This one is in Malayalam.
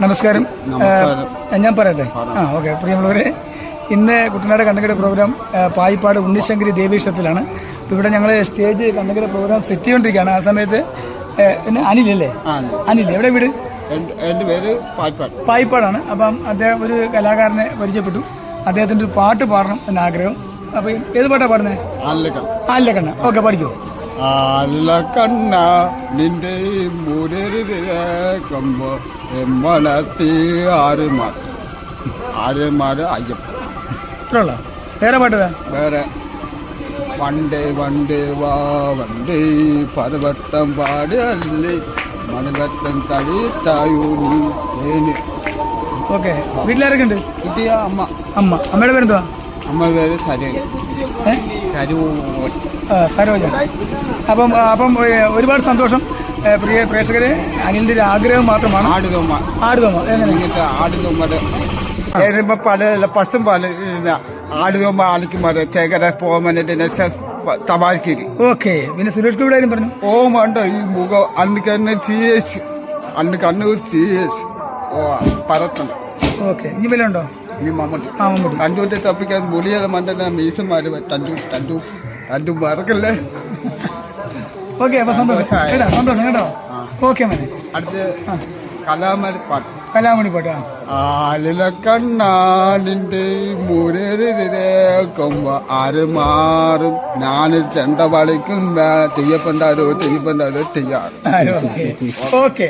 നമസ്കാരം. ഞാൻ പറയട്ടെ. ഓക്കെ. പ്രിയമുള്ളവരെ, ഇന്ന് കുട്ടനാട് കണ്ണങ്കയുടെ പ്രോഗ്രാം പായിപ്പാട് ഉണ്ണിശങ്കരി ദേവീക്ഷത്തിലാണ്. ഇവിടെ ഞങ്ങൾ സ്റ്റേജ് കണ്ണങ്കയുടെ പ്രോഗ്രാം സെറ്റ് ചെയ്തുകൊണ്ടിരിക്കുകയാണ്. ആ സമയത്ത് അനിലല്ലേ? അനിൽ എവിടെ വീട്? എന്റെ പേര് പായിപ്പാടാണ്. അപ്പം അദ്ദേഹം ഒരു കലാകാരനെ പരിചയപ്പെട്ടു. അദ്ദേഹത്തിന്റെ ഒരു പാട്ട് പാടണം എന്ന ആഗ്രഹം. അപ്പൊ ഏത് പാട്ടാ പാടുന്നത്? ആലിലക്കണ്ണ. ഓക്കെ, പഠിക്കൂ. ആലിലക്കണ്ണ നിന്റെ മുരരുമ്പോ എമ്മലത്തി ആരുമാര് അയ്യപ്പ. ഇത്രയുള്ള വേറെ പാട്ട്? വേറെ വണ്ടേ വണ്ടേ വാ വണ്ടേ പരവട്ടം പാടല്ലേ മണവട്ടം കളിത്തായൂനി. ഓക്കെ. വീട്ടിലാരൊക്കെ ഉണ്ട്? കുട്ടിയ അമ്മ. അമ്മയുടെ പേരെന്തുവാ? അമ്മ പേര് സരോജ. അപ്പം ഒരുപാട് സന്തോഷം. പ്രിയ പ്രേക്ഷകരെ, അനിലിന്റെ ഒരു ആഗ്രഹം മാത്രമാണ് ആടുതോമ. എങ്ങനെ പല പശും പാല് ആടുതോമ ആലിക്കുമാര് ചേകര പോമനതിനെ തപാൽക്കിരി. ഓക്കെ. പിന്നെ സുരേഷ് ഗോപിയുടെ പറഞ്ഞു ഓമുണ്ട്. ഈ മുഖം അന്ന് ചീയേശ് അന്ന് കണ്ണൂർ ചീയേശ് പറത്തണം. ഓക്കെ. ഇനി വല്ല ഉണ്ടോ? ഈ മമ്മൂട്ടി തഞ്ചൂരിൽ തപ്പിക്കാൻ പുലിയുടെ മണ്ടന മീസന്മാര് തഞ്ചു മറക്കല്ലേ. ഓക്കെ. അപ്പൊ സന്തോഷം കേട്ടോ. ഓക്കെ. മതി. അടുത്ത് കലാമണി പാട്ട്. ആലിലക്കണ്ണാനിന്റെ മുരേക്കുമ്പോ ആര് മാറും ഞാന് ചെണ്ട വളിക്കും തെയ്യപ്പണ്ടാരോ തെയ്യാറ്. ഓക്കെ.